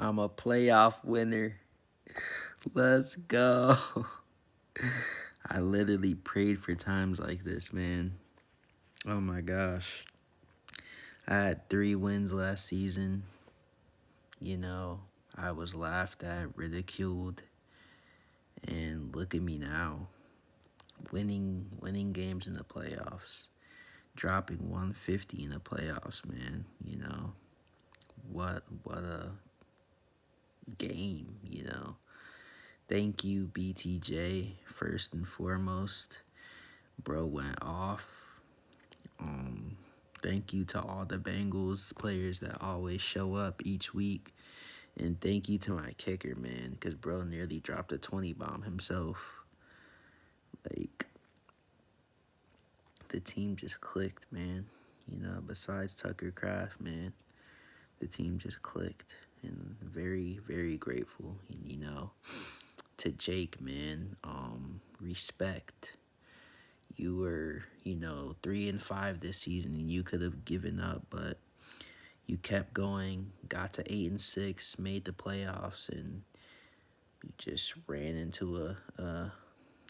I'm a playoff winner. Let's go. I literally prayed for times like this, man. Oh my gosh. I had 3 wins last season. You know, I was laughed at, ridiculed, and look at me now. Winning games in the playoffs. Dropping 150 in the playoffs, man. You know. What a game. Thank you, BTJ, first and foremost. Bro went off. Thank you to all the Bengals players that always show up each week. And thank you to my kicker, man, because bro nearly dropped a 20 bomb himself. Like, the team just clicked, man. Besides Tucker Craft, man, the team just clicked. And very, very grateful. And, to Jake, man, respect. You were, 3-5 this season, and you could have given up, but you kept going, got to 8-6, made the playoffs, and you just ran into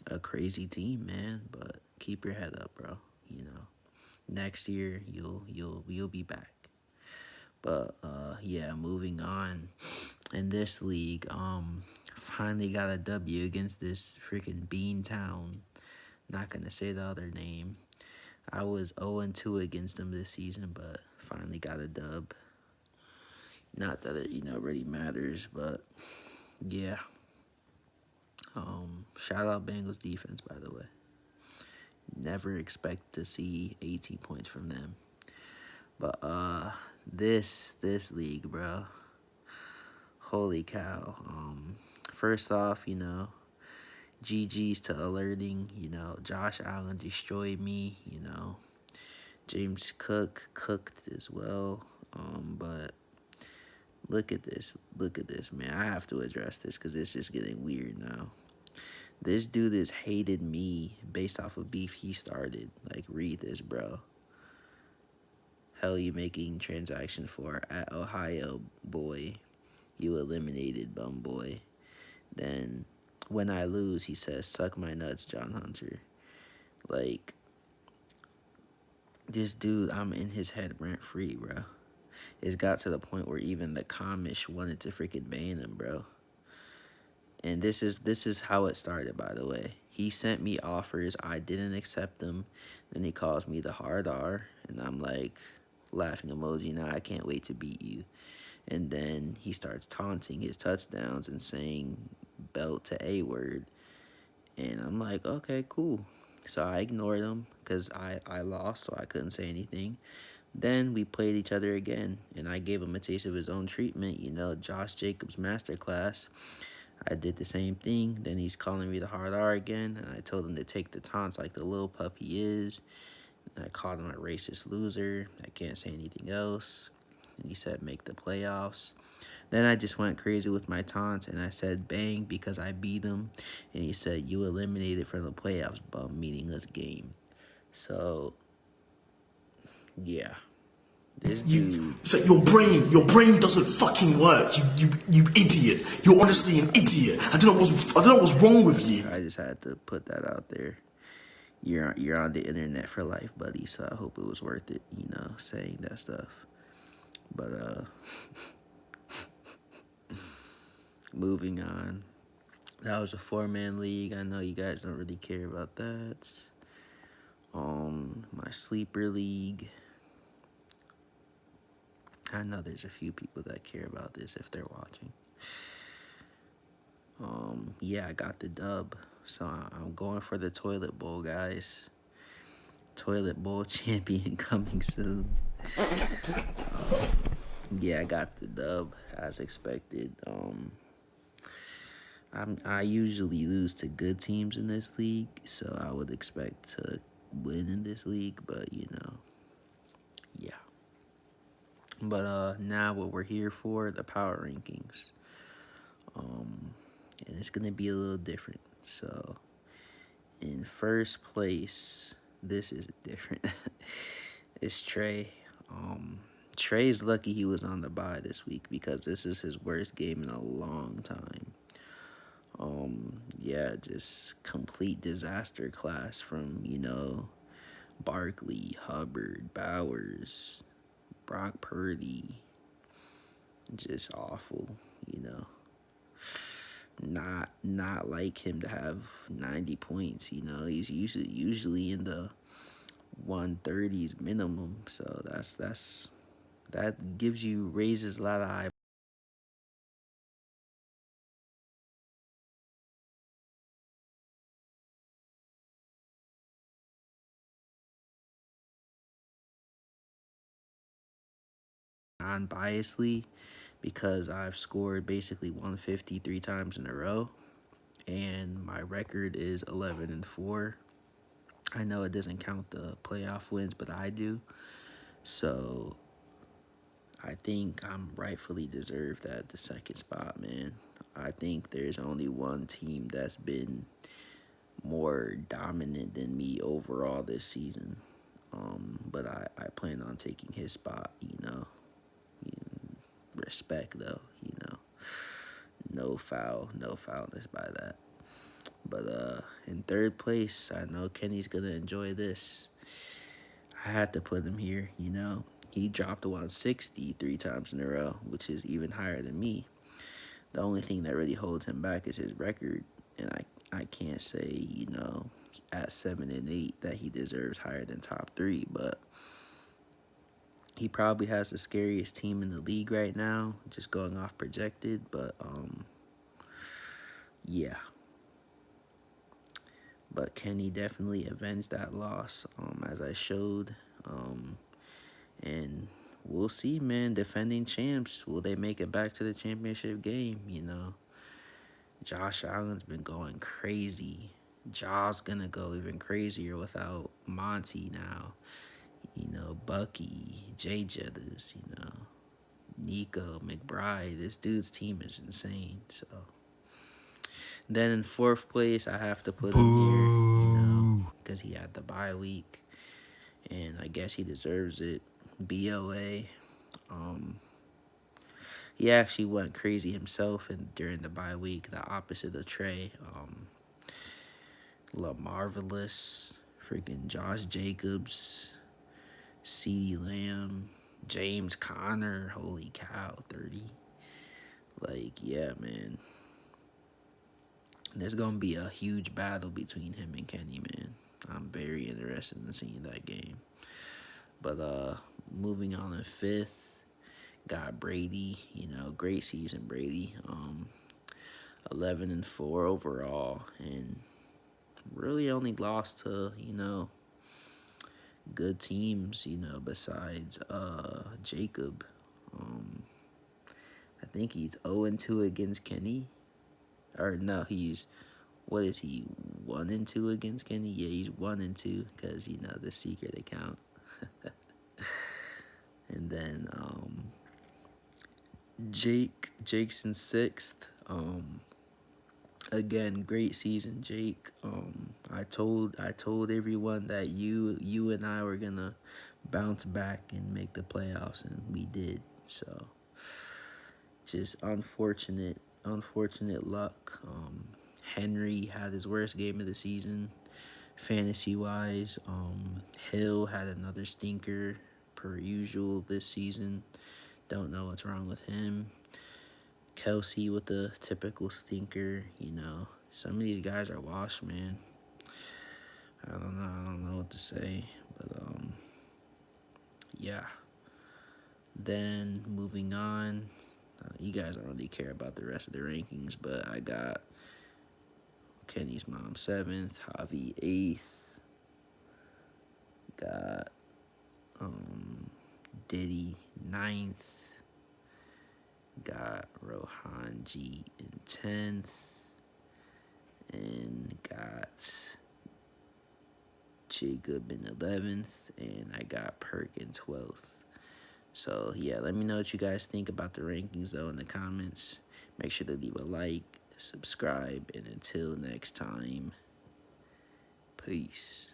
a crazy team, man. But keep your head up, bro. Next year you'll be back. But yeah, moving on. In this league, finally got a W against this freaking Beantown. Not gonna say the other name. I was 0-2 against them this season, but finally got a dub. Not that it really matters, but yeah. Shout out Bengals defense, by the way. Never expect to see 18 points from them. But this league, bro. Holy cow. First off, GG's to alerting. Josh Allen destroyed me. James Cook cooked as well. But look at this, man. I have to address this because it's just getting weird now. This dude has hated me based off of beef he started. Like, read this, bro. Hell, you making transaction for at Ohio boy. You eliminated bum boy. Then when I lose, he says, suck my nuts, John Hunter. Like, this dude, I'm in his head rent free, bro. It's got to the point where even the commish wanted to freaking ban him, bro. And this is how it started, by the way. He sent me offers. I didn't accept them. Then he calls me the hard R. And I'm like, laughing emoji. Now I can't wait to beat you. And then he starts taunting his touchdowns and saying belt to A word. And I'm like, okay, cool. So I ignored him because I lost, so I couldn't say anything. Then we played each other again, and I gave him a taste of his own treatment, Josh Jacobs masterclass. I did the same thing. Then he's calling me the hard R again, and I told him to take the taunts like the little pup he is. And I called him a racist loser. I can't say anything else. And he said make the playoffs. Then I just went crazy with my taunts, and I said bang because I beat him. And he said you eliminated from the playoffs, bum, meaningless game. So, yeah. This dude. So your brain doesn't fucking work. You idiot. You're honestly an idiot. I don't know what's wrong with you. I just had to put that out there. You're on the internet for life, buddy. So I hope it was worth it, saying that stuff. But moving on. That was a 4-man league. I know you guys don't really care about that. My sleeper league. I know there's a few people that care about this if they're watching. Yeah, I got the dub. So I'm going for the toilet bowl, guys. Toilet bowl champion coming soon. Yeah, I got the dub as expected. I usually lose to good teams in this league, so I would expect to win in this league, but yeah. But now what we're here for, the power rankings. And it's gonna be a little different. So in first place, this is different. It's Trey. Trey's lucky he was on the bye this week because this is his worst game in a long time. Yeah, just complete disaster class from, Barkley, Hubbard, Bowers, Brock Purdy. Just awful, you know. Not like him to have 90 points, He's usually in the 130s minimum. So that raises a lot of eyebrows. Non-biasly, because I've scored basically 150 3 times in a row, and my record is 11-4. I know it doesn't count the playoff wins, but I do. So I think I'm rightfully deserved at the second spot, man. I think there's only one team that's been more dominant than me overall this season. But I plan on taking his spot, Respect, though, No foulness by that. But in third place, I know Kenny's gonna enjoy this. I had to put him here, He dropped 160 3 times in a row, which is even higher than me. The only thing that really holds him back is his record, and I can't say, at 7-8 that he deserves higher than top 3, but he probably has the scariest team in the league right now, just going off projected, but yeah. But Kenny definitely avenged that loss, as I showed. And we'll see, man. Defending champs, will they make it back to the championship game? Josh Allen's been going crazy. Jaw's gonna go even crazier without Monty now. Bucky, Jay Jettas, Nico, McBride. This dude's team is insane. So then in fourth place, I have to put him here, because he had the bye week, and I guess he deserves it. BOA. He actually went crazy himself during the bye week, the opposite of Trey. LaMarvelous, freaking Josh Jacobs, CeeDee Lamb, James Conner, holy cow, 30. Yeah, man. There's going to be a huge battle between him and Kenny, man. I'm very interested in seeing that game. But moving on to fifth, got Brady, great season, Brady. 11-4 overall, and really only lost to, good teams, besides Jacob. I think he's 0-2 against Kenny. Or no, what is he, 1-2 against Kenny? Yeah, he's 1-2 because, the secret account. And then Jake's in sixth. Again, great season, Jake. I told everyone that you and I were gonna bounce back and make the playoffs, and we did. So just unfortunate luck. Henry had his worst game of the season, fantasy wise. Hill had another stinker per usual this season. Don't know what's wrong with him. Kelsey with the typical stinker, Some of these guys are washed, man. I don't know what to say. But yeah. Then moving on. You guys don't really care about the rest of the rankings, but I got Kenny's mom 7th, Javi 8th. Got Diddy 9th. Got Rohan G in 10th. And got Jacob in 11th. And I got Perk in 12th. So, yeah, let me know what you guys think about the rankings, though, in the comments. Make sure to leave a like, subscribe, and until next time, peace.